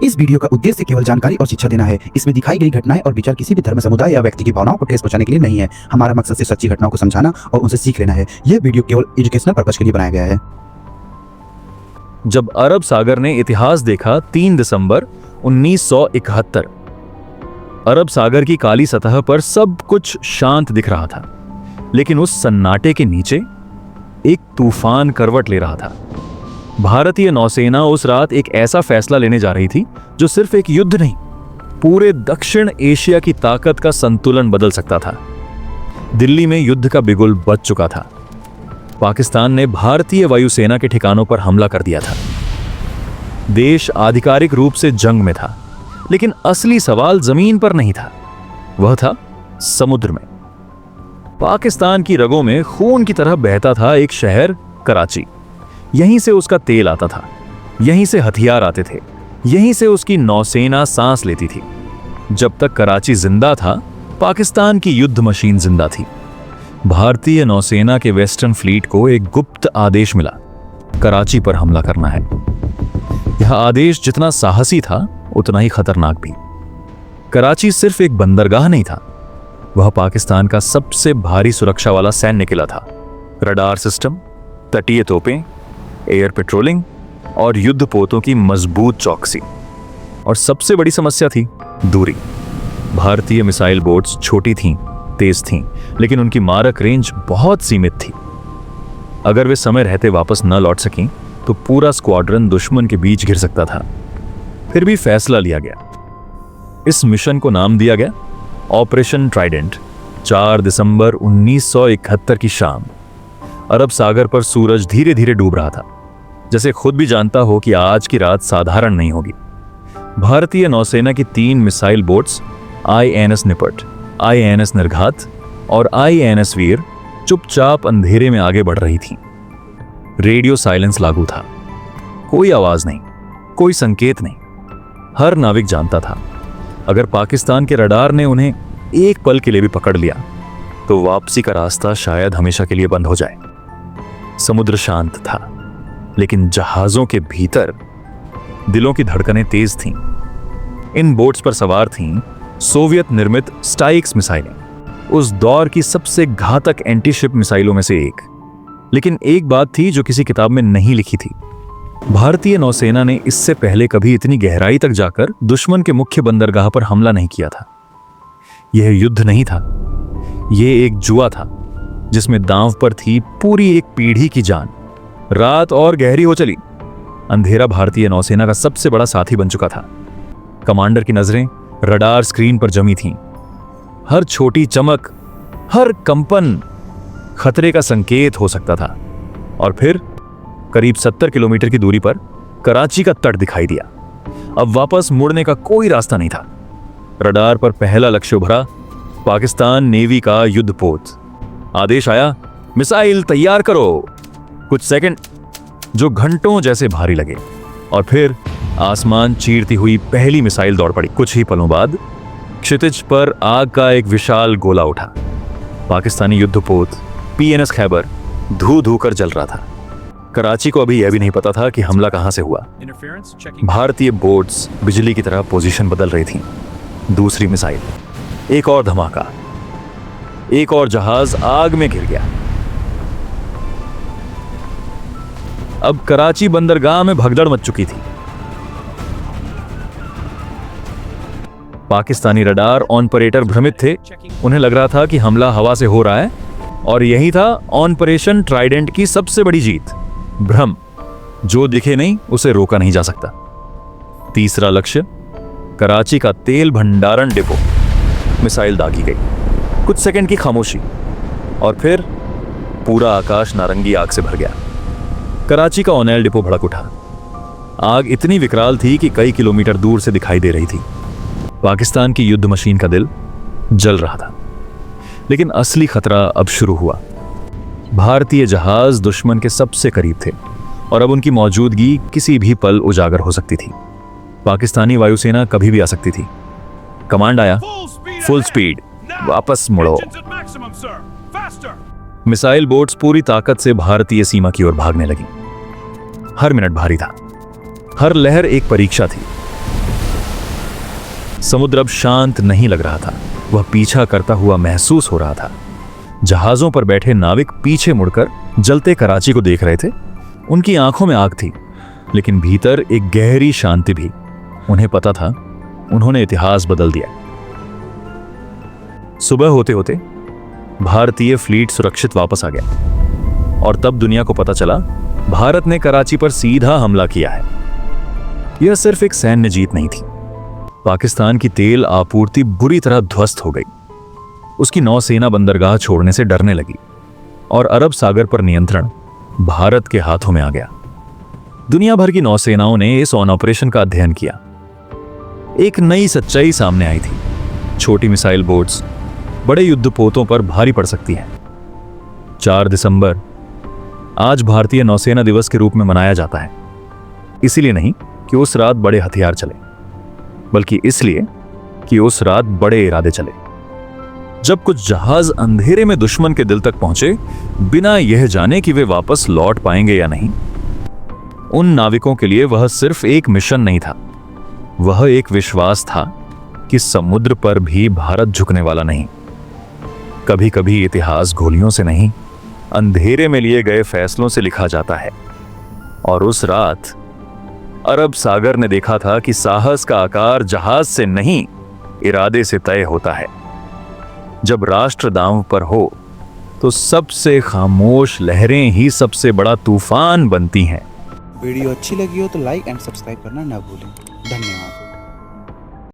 इस वीडियो का उद्देश्य केवल जानकारी और शिक्षा देना है। इसमें दिखाई गई घटनाएं और विचार किसी भी धर्म, समुदाय या व्यक्ति की भावनाओं को ठेस पहुंचाने के लिए नहीं है। हमारा मकसद सिर्फ सच्ची घटनाओं को समझाना और उनसे सीख लेना है। यह वीडियो केवल एजुकेशनल पर्पज के लिए बनाया गया है। जब अरब सागर ने इतिहास देखा 3 दिसंबर 1971। अरब सागर की काली सतह पर सब कुछ शांत दिख रहा था, लेकिन उस सन्नाटे के नीचे एक तूफान करवट ले रहा था। भारतीय नौसेना उस रात एक ऐसा फैसला लेने जा रही थी जो सिर्फ एक युद्ध नहीं, पूरे दक्षिण एशिया की ताकत का संतुलन बदल सकता था। दिल्ली में युद्ध का बिगुल बज चुका था। पाकिस्तान ने भारतीय वायुसेना के ठिकानों पर हमला कर दिया था। देश आधिकारिक रूप से जंग में था, लेकिन असली सवाल जमीन पर नहीं था, वह था समुद्र में। पाकिस्तान की रगों में खून की तरह बहता था एक शहर, कराची। यहीं से उसका तेल आता था, यहीं से हथियार आते थे, यहीं से उसकी नौसेना सांस लेती थी। जब तक कराची जिंदा था, पाकिस्तान की युद्ध मशीन जिंदा थी। भारतीय नौसेना के वेस्टर्न फ्लीट को एक गुप्त आदेश मिला, कराची पर हमला करना है। यह आदेश जितना साहसी था, उतना ही खतरनाक भी। कराची सिर्फ एक बंदरगाह नहीं था, वह पाकिस्तान का सबसे भारी सुरक्षा वाला सैन्य किला था। रडार सिस्टम, तटीय तोपें, एयर पेट्रोलिंग और युद्धपोतों की मजबूत चौकसी। और सबसे बड़ी समस्या थी दूरी। भारतीय मिसाइल बोट्स छोटी थीं, तेज थीं, लेकिन उनकी मारक रेंज बहुत सीमित थी। अगर वे समय रहते वापस न लौट सकीं, तो पूरा स्क्वाड्रन दुश्मन के बीच घिर सकता था। फिर भी फैसला लिया गया। इस मिशन को नाम दिया गया ऑपरेशन ट्राइडेंट। 4 दिसंबर 1971 की शाम अरब सागर पर सूरज धीरे धीरे डूब रहा था, जैसे खुद भी जानता हो कि आज की रात साधारण नहीं होगी। भारतीय नौसेना की 3 मिसाइल बोट्स INS निपट, INS निर्घात और INS वीर चुपचाप अंधेरे में आगे बढ़ रही थीं। रेडियो साइलेंस लागू था। कोई आवाज नहीं, कोई संकेत नहीं। हर नाविक जानता था, अगर पाकिस्तान के रडार ने उन्हें एक पल के लिए भी पकड़ लिया, तो वापसी का रास्ता शायद हमेशा के लिए बंद हो जाए। समुद्र शांत था, लेकिन जहाजों के भीतर दिलों की धड़कनें तेज थीं। इन बोट्स पर सवार थीं सोवियत निर्मित स्टाइक्स मिसाइलें, उस दौर की सबसे घातक एंटीशिप मिसाइलों में से एक। लेकिन एक बात थी जो किसी किताब में नहीं लिखी थी। भारतीय नौसेना ने इससे पहले कभी इतनी गहराई तक जाकर दुश्मन के मुख्य बंदरगाह पर हमला नहीं किया था। यह युद्ध नहीं था, यह एक जुआ था, जिसमें दांव पर थी पूरी एक पीढ़ी की जान। रात और गहरी हो चली। अंधेरा भारतीय नौसेना का सबसे बड़ा साथी बन चुका था। कमांडर की नजरें रडार स्क्रीन पर जमी थीं। हर छोटी चमक, हर कंपन खतरे का संकेत हो सकता था। और फिर करीब 70 किलोमीटर की दूरी पर कराची का तट दिखाई दिया। अब वापस मुड़ने का कोई रास्ता नहीं था। रडार पर पहला लक्ष्य उभरा, पाकिस्तान नेवी का युद्धपोत। आदेश आया, मिसाइल तैयार करो। कुछ सेकंड जो घंटों जैसे भारी लगे, और फिर आसमान चीरती हुई पहली मिसाइल दौड़ पड़ी। कुछ ही पलों बाद क्षितिज पर आग का एक विशाल गोला उठा। पाकिस्तानी युद्धपोत PNS खैबर धू धू कर जल रहा था। कराची को अभी यह भी नहीं पता था कि हमला कहां से हुआ। भारतीय बोट्स बिजली की तरह पोजीशन बदल रही थीं। दूसरी मिसाइल, एक और धमाका, एक और जहाज आग में घिर गया। अब कराची बंदरगाह में भगदड़ मच चुकी थी। पाकिस्तानी रडार ऑपरेटर भ्रमित थे। उन्हें लग रहा था कि हमला हवा से हो रहा है, और यही था ऑपरेशन ट्राइडेंट की सबसे बड़ी जीत। भ्रम, जो दिखे नहीं उसे रोका नहीं जा सकता। तीसरा लक्ष्य, कराची का तेल भंडारण डिपो। मिसाइल दागी गई। कुछ सेकंड की खामोशी, और फिर पूरा आकाश नारंगी आग से भर गया। कराची का ऑयल डिपो भड़क उठा। आग इतनी विकराल थी कि कई किलोमीटर दूर से दिखाई दे रही थी। पाकिस्तान की युद्ध मशीन का दिल जल रहा था। लेकिन असली खतरा अब शुरू हुआ। भारतीय जहाज दुश्मन के सबसे करीब थे, और अब उनकी मौजूदगी किसी भी पल उजागर हो सकती थी। पाकिस्तानी वायुसेना कभी भी आ सकती थी। कमांड आया, फुल स्पीड, वापस मुड़ो। मिसाइल बोट्स पूरी ताकत से भारतीय सीमा की ओर भागने लगी। हर मिनट भारी था, हर लहर एक परीक्षा थी। समुद्र अब शांत नहीं लग रहा था, वह पीछा करता हुआ महसूस हो रहा था। जहाजों पर बैठे नाविक पीछे मुड़कर जलते कराची को देख रहे थे। उनकी आंखों में आग थी, लेकिन भीतर एक गहरी शांति भी। उन्हें पता था उन्होंने इतिहास बदल दिया। सुबह होते होते भारतीय फ्लीट सुरक्षित वापस आ गया और तब दुनिया को पता चला भारत ने कराची पर सीधा हमला किया है। यह सिर्फ एक सैन्य जीत नहीं थी। पाकिस्तान की तेल आपूर्ति बुरी तरह ध्वस्त हो गई। उसकी नौसेना बंदरगाह छोड़ने से डरने लगी और अरब सागर पर नियंत्रण भारत के हाथों में आ गया। दुनिया भर की नौसेनाओं ने इस ऑपरेशन का अध्ययन किया। एक नई सच्चाई सामने आई थी। छोटी मिसाइल बोट्स बड़े युद्धपोतों पर भारी पड़ सकती हैं। 4 दिसंबर आज भारतीय नौसेना दिवस के रूप में मनाया जाता है। इसीलिए नहीं कि उस रात बड़े हथियार चले, बल्कि इसलिए कि उस रात बड़े इरादे चले। जब कुछ जहाज अंधेरे में दुश्मन के दिल तक पहुंचे, बिना यह जाने कि वे वापस लौट पाएंगे या नहीं। उन नाविकों के लिए वह सिर्फ एक मिशन नहीं था, वह एक विश्वास था कि समुद्र पर भी भारत झुकने वाला नहीं। कभी कभी इतिहास गोलियों से नहीं, अंधेरे में लिए गए फैसलों से लिखा जाता है। और उस रात अरब सागर ने देखा था कि साहस का आकार जहाज से नहीं, इरादे से तय होता है। जब राष्ट्र दांव पर हो तो सबसे खामोश लहरें ही सबसे बड़ा तूफान बनती हैं। वीडियो अच्छी लगी हो तो लाइक एंड सब्सक्राइब करना ना भूलें। धन्यवाद।